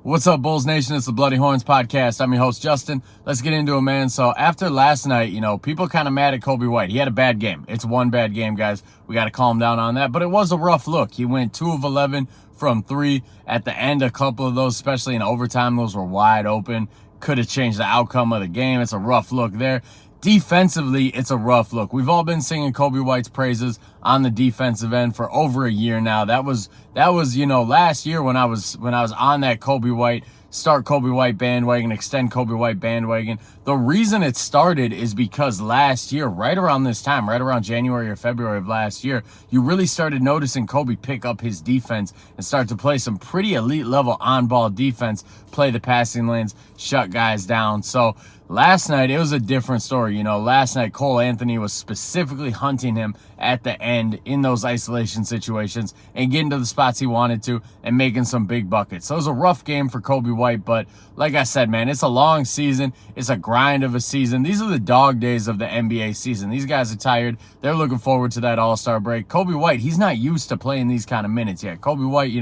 What's up, Bulls Nation? It's the Bloody Horns podcast. I'm your host, Justin. Let's get into it, man. So after last night, people kind of mad at Coby White. He had a bad game. It's one bad game, guys. We got to calm down on that. But it was a rough look. He went 2 of 11 from 3. At the end, a couple of those, especially in overtime, those were wide open. Could have changed the outcome of the game. It's a rough look there. Defensively, it's a rough look. We've all been singing Coby White's praises on the defensive end for over a year now. That was last year when I was on that Coby White bandwagon, extend Coby White bandwagon. The reason it started is because last year, right around this time, right around January or February of last year, you really started noticing Coby pick up his defense and start to play some pretty elite level on-ball defense, play the passing lanes, shut guys down. So last night, it was a different story. Last night, Cole Anthony was specifically hunting him at the end in those isolation situations and getting to the spots he wanted to and making some big buckets. So it was a rough game for Coby White, but like I said, man, it's a long season. It's a grind of a season. These are the dog days of the NBA season. These guys are tired. They're looking forward to that All-Star break. Coby White, he's not used to playing these kind of minutes yet. Coby White,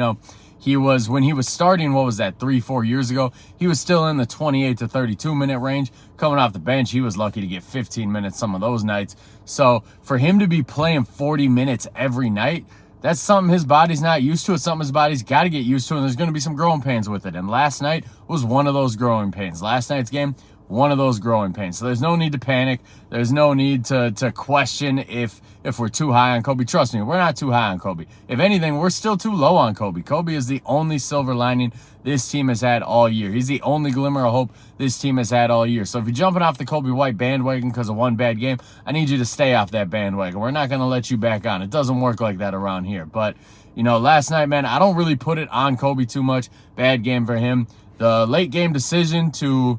when he was starting, 3-4 years ago, he was still in the 28 to 32 minute range. Coming off the bench, he was lucky to get 15 minutes some of those nights. So for him to be playing 40 minutes every night, that's something his body's not used to. It's something his body's got to get used to, and there's going to be some growing pains with it. And last night was one of those growing pains. Last night's game, one of those growing pains. So there's no need to panic. There's no need to question if we're too high on Coby. Trust me, we're not too high on Coby. If anything, we're still too low on Coby. Coby is the only silver lining this team has had all year. He's the only glimmer of hope this team has had all year. So if you're jumping off the Coby White bandwagon because of one bad game, I need you to stay off that bandwagon. We're not going to let you back on. It doesn't work like that around here. But, last night, man, I don't really put it on Coby too much. Bad game for him. The late game decision to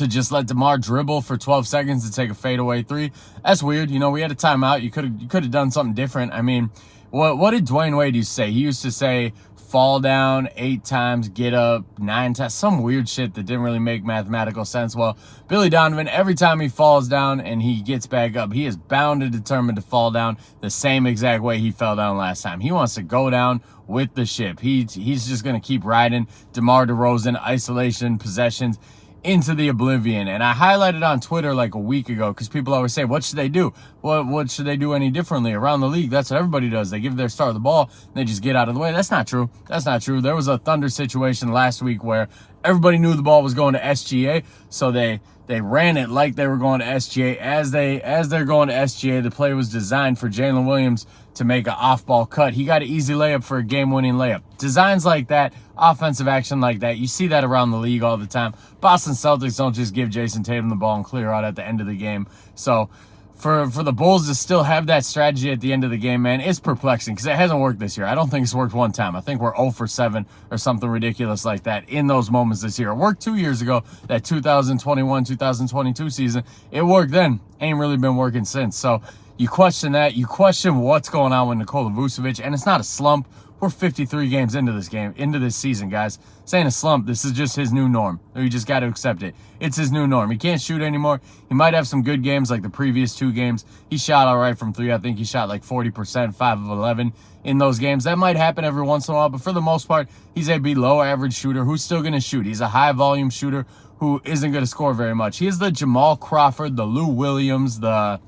just let DeMar dribble for 12 seconds to take a fadeaway 3. That's weird. We had a timeout. You could have done something different. I mean, what did Dwayne Wade used to say? He used to say, fall down 8 times, get up 9 times, some weird shit that didn't really make mathematical sense. Well, Billy Donovan, every time he falls down and he gets back up, he is bound and determined to fall down the same exact way he fell down last time. He wants to go down with the ship. He's just going to keep riding DeMar DeRozan, isolation, possessions, into the oblivion. And I highlighted on Twitter like a week ago because people always say, what should they do? What should they do any differently? Around the league, that's what everybody does. They give their star the ball and they just get out of the way. That's not true. There was a Thunder situation last week where everybody knew the ball was going to SGA, so they ran it like they were going to SGA. As they're going to SGA, the play was designed for Jalen Williams to make an off-ball cut. He got an easy layup for a game-winning layup. Designs like that, offensive action like that, you see that around the league all the time. Boston Celtics don't just give Jason Tatum the ball and clear out at the end of the game. So for the Bulls to still have that strategy at the end of the game, man, it's perplexing because it hasn't worked this year. I don't think it's worked one time. I think we're 0 for 7 or something ridiculous like that in those moments this year. It worked 2 years ago, that 2021-2022 season. It worked then. Ain't really been working since. So you question that. You question what's going on with Nikola Vucevic, and it's not a slump. We're 53 games into this season, guys. This ain't a slump. This is just his new norm. You just got to accept it. It's his new norm. He can't shoot anymore. He might have some good games like the previous 2 games. He shot all right from 3. I think he shot like 40%, 5 of 11 in those games. That might happen every once in a while, but for the most part, he's a below average shooter who's still going to shoot. He's a high volume shooter who isn't going to score very much. He is the Jamal Crawford, the Lou Williams, the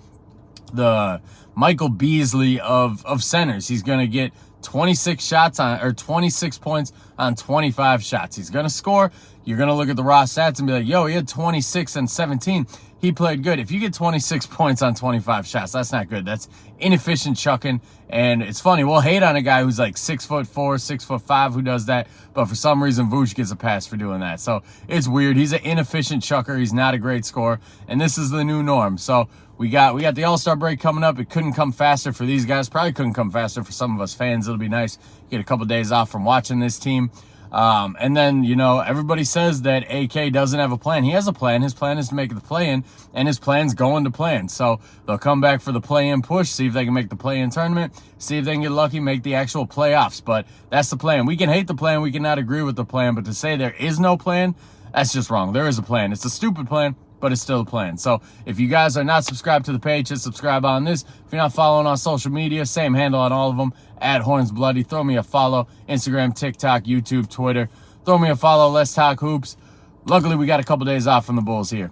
Michael Beasley of centers. He's going to get 26 points on 25 shots. He's going to score. You're going to look at the raw stats and be like, yo, he had 26 and 17. He played good. If you get 26 points on 25 shots, that's not good. That's inefficient chucking. And it's funny, we'll hate on a guy who's like 6'4", 6'5" who does that, but for some reason Vooch gets a pass for doing that. So it's weird. He's an inefficient chucker. He's not a great scorer, and this is the new norm. So we got the All-Star break coming up. It couldn't come faster for these guys. Probably couldn't come faster for some of us fans. It'll be nice. Get a couple days off from watching this team. And then, everybody says that AK doesn't have a plan. He has a plan. His plan is to make the play-in, and his plan's going to plan. So they'll come back for the play-in push, see if they can make the play-in tournament, see if they can get lucky, make the actual playoffs. But that's the plan. We can hate the plan. We cannot agree with the plan. But to say there is no plan, that's just wrong. There is a plan. It's a stupid plan, but it's still a plan. So if you guys are not subscribed to the page, hit subscribe on this. If you're not following on social media, same handle on all of them, @HornsBloody. Throw me a follow. Instagram, TikTok, YouTube, Twitter. Throw me a follow. Let's talk hoops. Luckily, we got a couple days off from the Bulls here.